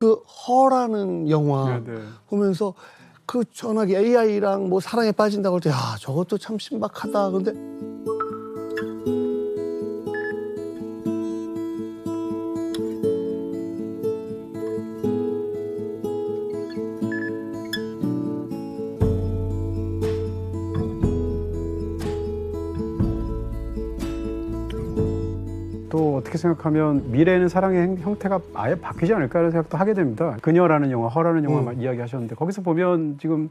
그 허라는 영화 네네. 보면서 그 전화기 AI랑 뭐 사랑에 빠진다고 할 때, 야, 저것도 참 신박하다. 근데 또 어떻게 생각하면 미래에는 사랑의 형태가 아예 바뀌지 않을까라는 생각도 하게 됩니다. 그녀라는 영화, 허라는 영화 이야기하셨는데 거기서 보면 지금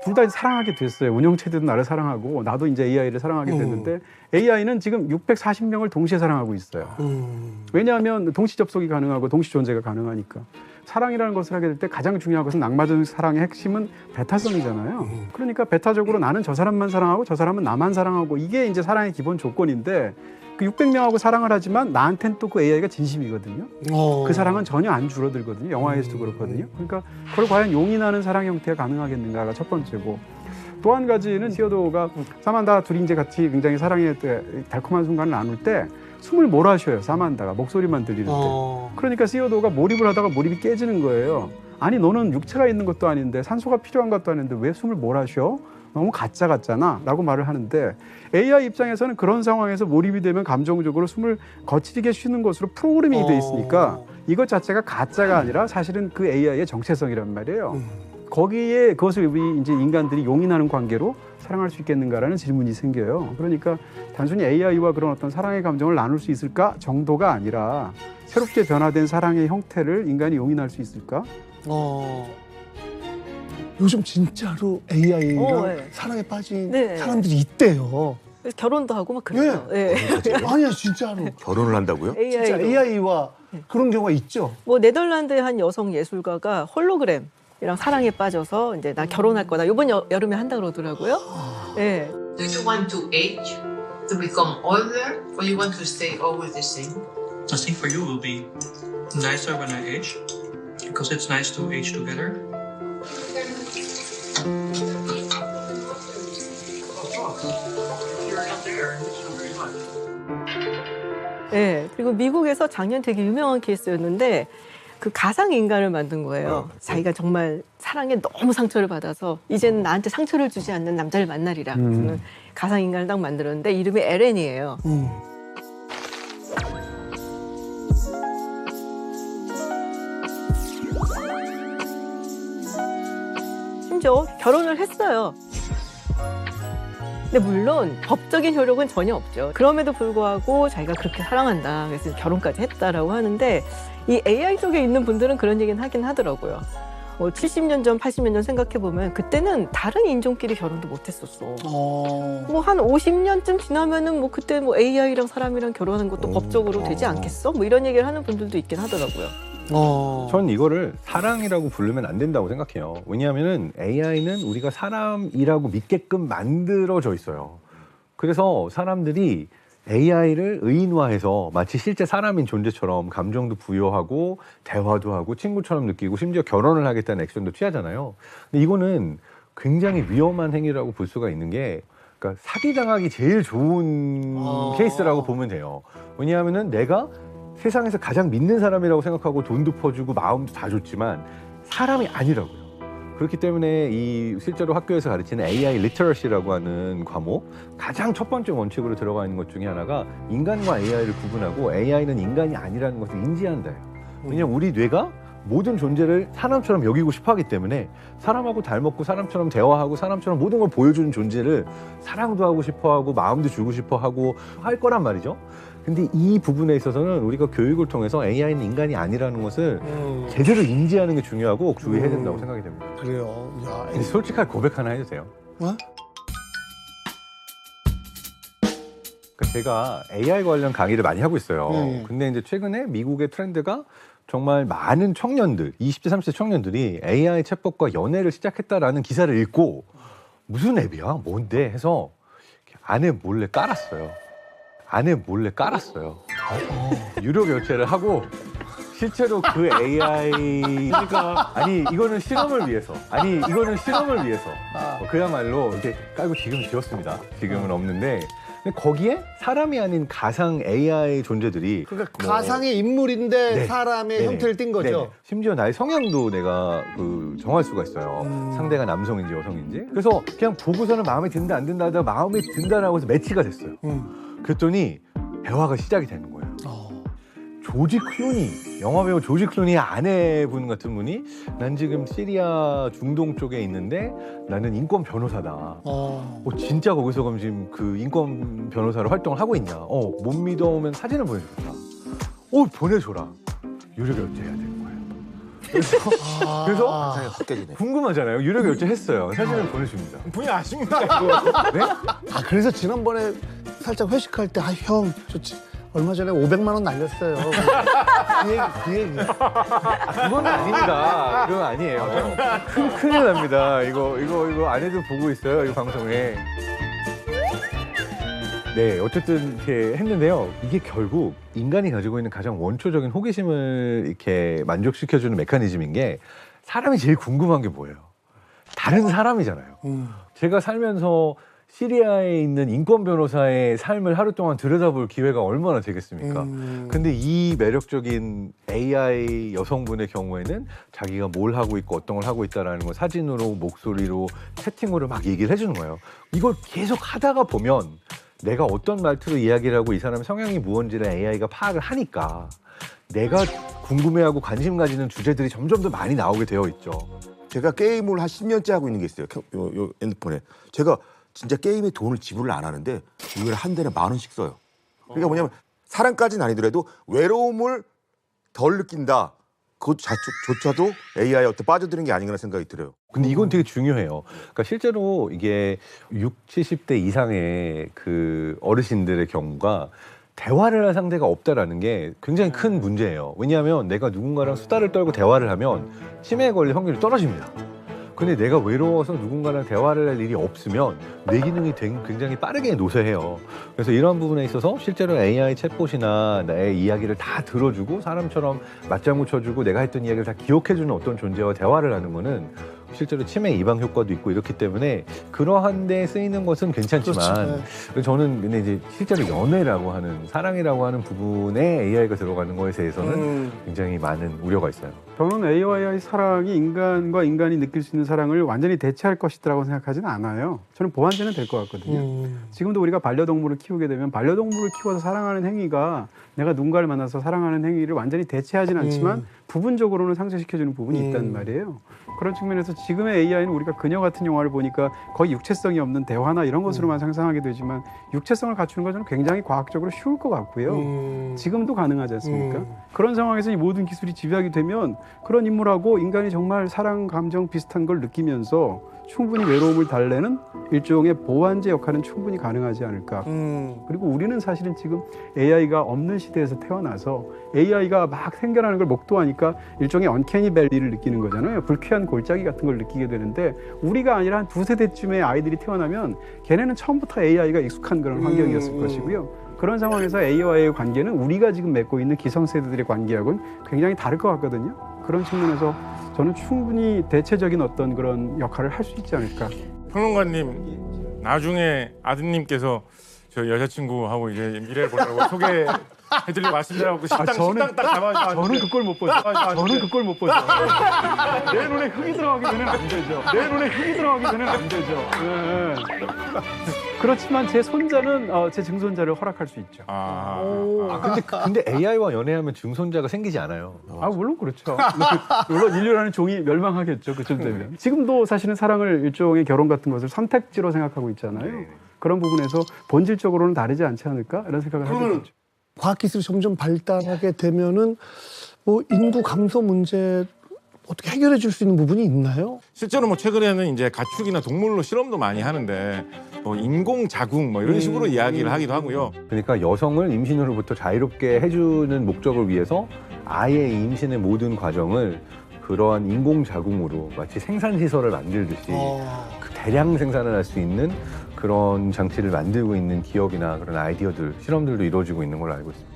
둘 다 사랑하게 됐어요. 운영체들도 나를 사랑하고 나도 이제 AI를 사랑하게 됐는데 AI는 지금 640명을 동시에 사랑하고 있어요. 왜냐하면 동시 접속이 가능하고 동시 존재가 가능하니까. 사랑이라는 것을 하게 될 때 가장 중요한 것은 낭만적인 사랑의 핵심은 배타성이잖아요. 그러니까 배타적으로 나는 저 사람만 사랑하고 저 사람은 나만 사랑하고 이게 이제 사랑의 기본 조건인데 그 600명하고 사랑을 하지만 나한테는 또 그 AI가 진심이거든요. 그 사랑은 전혀 안 줄어들거든요. 영화에서도 그렇거든요. 그러니까 그걸 과연 용인하는 사랑 형태가 가능하겠는가가 첫 번째고, 또 한 가지는 시어도가 사만다 둘이 이제 같이 굉장히 사랑의 달콤한 순간을 나눌 때 숨을 몰아쉬어요. 사만다가 목소리만 들리는 때. 그러니까 시어도가 몰입을 하다가 몰입이 깨지는 거예요. 아니 너는 육체가 있는 것도 아닌데 산소가 필요한 것도 아닌데 왜 숨을 몰아쉬어? 너무 가짜 같잖아 라고 말을 하는데, AI 입장에서는 그런 상황에서 몰입이 되면 감정적으로 숨을 거칠게 쉬는 것으로 프로그래밍이 돼 있으니까 이것 자체가 가짜가 아니라 사실은 그 AI의 정체성이란 말이에요. 거기에 그것을 우리 이제 인간들이 용인하는 관계로 사랑할 수 있겠는가라는 질문이 생겨요. 그러니까 단순히 AI와 그런 어떤 사랑의 감정을 나눌 수 있을까 정도가 아니라 새롭게 변화된 사랑의 형태를 인간이 용인할 수 있을까? 요즘 진짜로 AI랑 네. 사랑에 빠진 네. 사람들이 있대요. 그래서 결혼도 하고 막 그래요. 예. 아니야, 진짜로. 결혼을 한다고요? AI로. 진짜 AI와 그런 경우가 있죠. 뭐 네덜란드의 한 여성 예술가가 홀로그램이랑 사랑에 빠져서 이제 나 결혼할 거다. 이번 여름에 한다 그러더라고요. 예. Do you want to age, to become older, or you want to stay always the same? I think for you will be nicer when I age, because it's nice to age together. 예. 그리고 미국에서 작년 되게 유명한 케이스였는데 그 가상 인간을 만든 거예요. 자기가 정말 사랑에 너무 상처를 받아서 이제는 나한테 상처를 주지 않는 남자를 만나리라. 그래서 가상 인간을 딱 만들었는데 이름이 에렌이에요. 심지어 결혼을 했어요. 근데 물론 법적인 효력은 전혀 없죠. 그럼에도 불구하고 자기가 그렇게 사랑한다. 그래서 결혼까지 했다라고 하는데 이 AI 쪽에 있는 분들은 그런 얘기는 하긴 하더라고요. 70년 전, 80년 전 생각해보면 그때는 다른 인종끼리 결혼도 못했었어. 뭐 한 50년쯤 지나면은 뭐 그때 뭐 AI랑 사람이랑 결혼하는 것도 법적으로 되지 않겠어? 뭐 이런 얘기를 하는 분들도 있긴 하더라고요. 전 이거를 사랑이라고 부르면 안 된다고 생각해요. 왜냐하면은 AI는 우리가 사람이라고 믿게끔 만들어져 있어요. 그래서 사람들이 AI를 의인화해서 마치 실제 사람인 존재처럼 감정도 부여하고 대화도 하고 친구처럼 느끼고 심지어 결혼을 하겠다는 액션도 취하잖아요. 근데 이거는 굉장히 위험한 행위라고 볼 수가 있는 게, 그러니까 사기당하기 제일 좋은 케이스라고 보면 돼요. 왜냐하면은 내가 세상에서 가장 믿는 사람이라고 생각하고 돈도 퍼주고 마음도 다 줬지만 사람이 아니라고요. 그렇기 때문에 이 실제로 학교에서 가르치는 AI 리터러시라고 하는 과목, 가장 첫 번째 원칙으로 들어가 있는 것 중에 하나가 인간과 AI를 구분하고 AI는 인간이 아니라는 것을 인지한다예요. 왜냐하면 우리 뇌가 모든 존재를 사람처럼 여기고 싶어 하기 때문에 사람하고 닮았고 사람처럼 대화하고 사람처럼 모든 걸 보여주는 존재를 사랑도 하고 싶어 하고 마음도 주고 싶어 하고 할 거란 말이죠. 근데 이 부분에 있어서는 우리가 교육을 통해서 AI는 인간이 아니라는 것을 제대로 인지하는 게 중요하고 주의해야 된다고 생각이 됩니다. 그래요. 야, 근데 솔직하게 고백 하나 해도 돼요? 뭐? 그러니까 제가 AI 관련 강의를 많이 하고 있어요. 네. 근데 이제 최근에 미국의 트렌드가 정말 많은 청년들, 20대, 30대 청년들이 AI 챗봇과 연애를 시작했다라는 기사를 읽고 무슨 앱이야? 뭔데? 해서 안에 몰래 깔았어요. 유료 결제를 하고 실제로 그 AI가 이거는 실험을 위해서 그야말로 이렇게 깔고 지금 지웠습니다. 지금은 없는데 근데 거기에 사람이 아닌 가상 AI 존재들이 그러니까 뭐- 가상의 인물인데 네. 사람의 네네. 형태를 띈 거죠. 네네. 심지어 나의 성향도 내가 정할 수가 있어요. 상대가 남성인지 여성인지. 그래서 그냥 보고서는 마음에 든다 안 든다 하다가 마음에 든다라고 해서 매치가 됐어요. 그랬더니 대화가 시작이 되는 거예요. 조지 클루니, 영화배우 조지 클루니의 아내분 같은 분이 난 지금 시리아 중동 쪽에 있는데 나는 인권 변호사다. 진짜 거기서 그럼 지금 그 인권 변호사로 활동을 하고 있냐? 못 믿어오면 사진을 보내줘라. 보내줘라. 유료 결제해야 되는 거예요. 그래서 궁금하잖아요. 유료 결제했어요. 사진을 보내줍니다. 분이 아십니까? 네? 그래서 지난번에 살짝 회식할 때 형 좋지. 얼마 전에 500만 원 날렸어요. 그 얘기. 그건 아닙니다. 그건 아니에요. 큰일 납니다. 이거 아내도 보고 있어요. 이 방송에. 네, 어쨌든 이렇게 했는데요. 이게 결국 인간이 가지고 있는 가장 원초적인 호기심을 이렇게 만족시켜주는 메커니즘인 게 사람이 제일 궁금한 게 뭐예요? 다른 사람이잖아요. 제가 살면서 시리아에 있는 인권 변호사의 삶을 하루 동안 들여다볼 기회가 얼마나 되겠습니까? 근데 이 매력적인 AI 여성분의 경우에는 자기가 뭘 하고 있고 어떤 걸 하고 있다라는 걸 사진으로, 목소리로, 채팅으로 막 얘기를 해주는 거예요. 이걸 계속 하다가 보면 내가 어떤 말투로 이야기를 하고 이 사람의 성향이 무언지를 AI가 파악을 하니까 내가 궁금해하고 관심 가지는 주제들이 점점 더 많이 나오게 되어 있죠. 제가 게임을 한 10년째 하고 있는 게 있어요. 요 핸드폰에. 제가 진짜 게임에 돈을 지불을 안 하는데 이걸 한 달에 10,000원씩 써요. 그러니까 뭐냐면 사람까지는 아니더라도 외로움을 덜 느낀다. 그것조차도 AI에 어떻게 빠져드는 게 아닌가 생각이 들어요. 근데 이건 되게 중요해요. 그러니까 실제로 이게 60, 70대 이상의 그 어르신들의 경우가 대화를 할 상대가 없다라는 게 굉장히 큰 문제예요. 왜냐하면 내가 누군가랑 수다를 떨고 대화를 하면 치매에 걸릴 확률이 떨어집니다. 근데 내가 외로워서 누군가랑 대화를 할 일이 없으면 뇌 기능이 굉장히 빠르게 노쇠해요. 그래서 이런 부분에 있어서 실제로 AI 챗봇이나 나의 이야기를 다 들어주고 사람처럼 맞장구 쳐주고 내가 했던 이야기를 다 기억해주는 어떤 존재와 대화를 하는 거는 실제로 치매 예방 효과도 있고 이렇기 때문에 그러한 데 쓰이는 것은 괜찮지만 그래서 저는 근데 이제 실제로 연애라고 하는 사랑이라고 하는 부분에 AI가 들어가는 거에 대해서는 굉장히 많은 우려가 있어요. 저는 AI와의 사랑이 인간과 인간이 느낄 수 있는 사랑을 완전히 대체할 것이라고 생각하지는 않아요. 저는 보완제는 될 것 같거든요. 지금도 우리가 반려동물을 키우게 되면 반려동물을 키워서 사랑하는 행위가 내가 누군가를 만나서 사랑하는 행위를 완전히 대체하지는 않지만 부분적으로는 상쇄시켜주는 부분이 있단 말이에요. 그런 측면에서 지금의 AI는 우리가 그녀 같은 영화를 보니까 거의 육체성이 없는 대화나 이런 것으로만 상상하게 되지만 육체성을 갖추는 것은 굉장히 과학적으로 쉬울 것 같고요. 지금도 가능하지 않습니까? 그런 상황에서 이 모든 기술이 집약이 되면 그런 인물하고 인간이 정말 사랑, 감정 비슷한 걸 느끼면서 충분히 외로움을 달래는 일종의 보완제 역할은 충분히 가능하지 않을까. 그리고 우리는 사실은 지금 AI가 없는 시대에서 태어나서 AI가 막 생겨나는 걸 목도하니까 일종의 언캐니 밸리를 느끼는 거잖아요. 불쾌한 골짜기 같은 걸 느끼게 되는데 우리가 아니라 한 2세대쯤의 아이들이 태어나면 걔네는 처음부터 AI가 익숙한 그런 환경이었을 것이고요. 그런 상황에서 AI와의 관계는 우리가 지금 맺고 있는 기성세대들의 관계하고는 굉장히 다를 것 같거든요. 그런 측면에서 저는 충분히 대체적인 어떤 그런 역할을 할 수 있지 않을까. 평론가님, 나중에 아드님께서 저 여자친구하고 이제 미래를 보려고 소개해드리고 왔습니다라고 식당 딱 잡아가지고 저는 그걸 못 보죠. 저는 그걸 못 보죠. 내 눈에 흙이 들어가기 전에는 안 되죠. 내 눈에 흙이 들어가기 전에는 안 되죠. 네. 그렇지만 제 손자는 제 증손자를 허락할 수 있죠. 근데 AI와 연애하면 증손자가 생기지 않아요. 물론 그렇죠. 물론 인류라는 종이 멸망하겠죠. 그쯤 되면. 지금도 사실은 사랑을 일종의 결혼 같은 것을 선택지로 생각하고 있잖아요. 그런 부분에서 본질적으로는 다르지 않지 않을까? 이런 생각을 하게 되죠. 과학기술이 점점 발달하게 되면은 뭐 인구 감소 문제 어떻게 해결해 줄 수 있는 부분이 있나요? 실제로 뭐 최근에는 이제 가축이나 동물로 실험도 많이 하는데 뭐 인공 자궁 뭐 이런 식으로 이야기를 하기도 하고요. 그러니까 여성을 임신으로부터 자유롭게 해주는 목적을 위해서 아예 임신의 모든 과정을 그러한 인공 자궁으로 마치 생산 시설을 만들듯이 그 대량 생산을 할 수 있는 그런 장치를 만들고 있는 기업이나 그런 아이디어들, 실험들도 이루어지고 있는 걸로 알고 있습니다.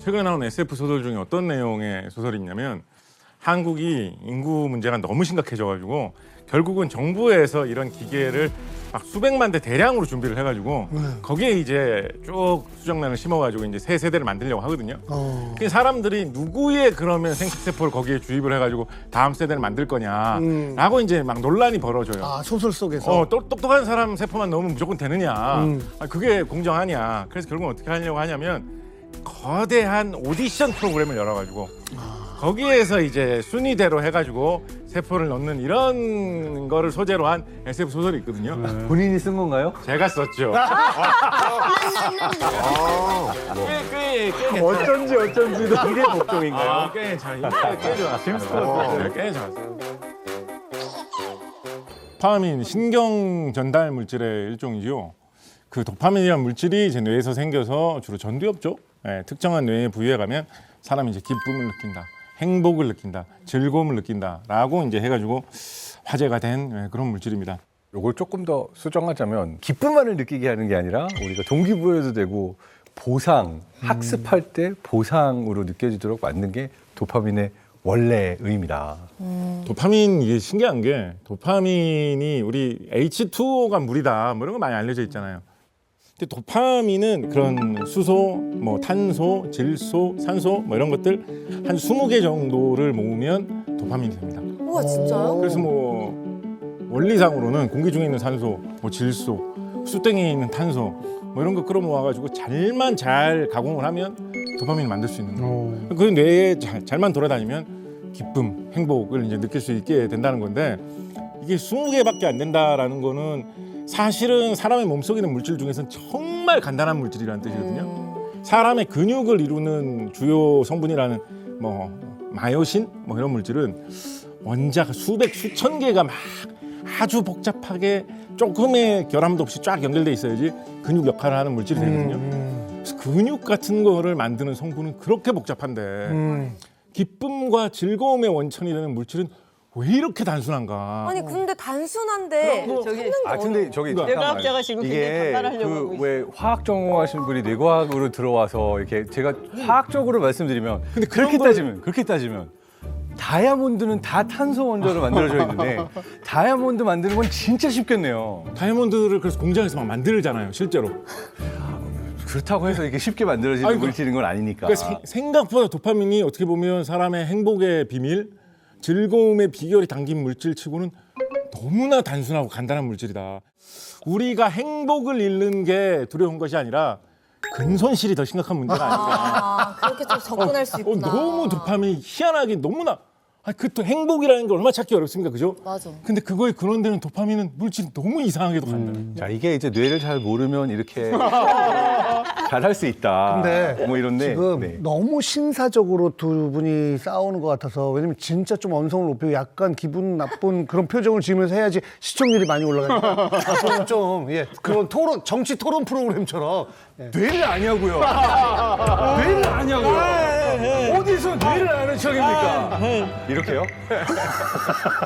최근에 나온 SF 소설 중에 어떤 내용의 소설이 있냐면 한국이 인구 문제가 너무 심각해져가지고 결국은 정부에서 이런 기계를 막 수백만 대 대량으로 준비를 해가지고 거기에 이제 쭉 수정란을 심어가지고 이제 새 세대를 만들려고 하거든요. 그 사람들이 누구의 그러면 생식세포를 거기에 주입을 해가지고 다음 세대를 만들 거냐라고 이제 막 논란이 벌어져요. 아, 소설 속에서. 똑똑한 사람 세포만 넣으면 무조건 되느냐? 그게 공정하냐? 그래서 결국은 어떻게 하려고 하냐면 거대한 오디션 프로그램을 열어가지고 거기에서 이제 순위대로 해가지고 세포를 넣는 이런 거를 소재로 한 SF 소설이 있거든요. 본인이 쓴 건가요? 제가 썼죠. 꽤 어쩐지 일의 복종인가요? 꽤 좋았어요. 재밌을 것 같아요. 꽤 좋았어요. 도파민 신경 전달 물질의 일종이죠. 그 도파민이라는 물질이 이제 뇌에서 생겨서 주로 전두엽 쪽 특정한 뇌의 부위에 가면 사람이 이제 기쁨을 느낀다, 행복을 느낀다, 즐거움을 느낀다라고 이제 해가지고 화제가 된 그런 물질입니다. 요걸 조금 더 수정하자면 기쁨만을 느끼게 하는 게 아니라 우리가 동기부여도 되고 보상, 학습할 때 보상으로 느껴지도록 만든 게 도파민의 원래 의미다. 도파민 이게 신기한 게 도파민이 우리 H2O가 물이다 뭐 이런 거 많이 알려져 있잖아요. 근데 도파민은 그런 수소, 뭐 탄소, 질소, 산소 뭐 이런 것들 한 20개 정도를 모으면 도파민이 됩니다. 우와 진짜요? 그래서 뭐 원리상으로는 공기 중에 있는 산소, 뭐 질소, 수땡에 있는 탄소 뭐 이런 거 끌어모아가지고 잘 가공을 하면 도파민을 만들 수 있는 거예요. 그 뇌에 잘만 돌아다니면 기쁨, 행복을 이제 느낄 수 있게 된다는 건데 이게 20개밖에 안 된다라는 거는 사실은 사람의 몸속에 있는 물질 중에서는 정말 간단한 물질이라는 뜻이거든요. 사람의 근육을 이루는 주요 성분이라는 뭐 마요신 뭐 이런 물질은 원자가 수천 개가 막 아주 복잡하게 조금의 결함도 없이 쫙 연결돼 있어야지 근육 역할을 하는 물질이 되거든요. 그래서 근육 같은 거를 만드는 성분은 그렇게 복잡한데 기쁨과 즐거움의 원천이 되는 물질은 왜 이렇게 단순한가? 아니 근데 단순한데 저기 근데 저기 뇌과학자가 지금 굉장히 이게 반발하려고 하고 그 왜 화학 전공하신 분이 뇌과학으로 들어와서 이렇게 제가 화학적으로 말씀드리면 근데 그렇게 그런 따지면 다이아몬드는 다 탄소 원자로 만들어져 있는데 다이아몬드 만드는 건 진짜 쉽겠네요. 다이아몬드를 그래서 공장에서 막 만들잖아요, 실제로. 그렇다고 해서 이게 쉽게 만들어지는 아니, 물질인 건 아니니까. 그러니까 생각보다 도파민이 어떻게 보면 사람의 행복의 비밀, 즐거움의 비결이 담긴 물질치고는 너무나 단순하고 간단한 물질이다. 우리가 행복을 잃는 게 두려운 것이 아니라 근손실이 더 심각한 문제가 아닌가. 그렇게 좀 접근할 수 있구나. 너무 도파민이 희한하게 너무나 그 또 행복이라는 게 얼마나 찾기 어렵습니까, 그죠? 맞아. 근데 그거에 근원되는 도파민은 물질이 너무 이상하게도 간다. 자, 이게 이제 뇌를 잘 모르면 이렇게 잘할 수 있다. 근데 뭐 이런데 지금 네. 너무 신사적으로 두 분이 싸우는 것 같아서 왜냐면 진짜 좀 언성을 높이고 약간 기분 나쁜 그런 표정을 지으면서 해야지 시청률이 많이 올라가니까 그건 좀 그런 토론 정치 토론 프로그램처럼 뇌를 아냐고요. 뇌를 아냐고요. 어디서 뇌를 아는 척입니까? 이렇게요?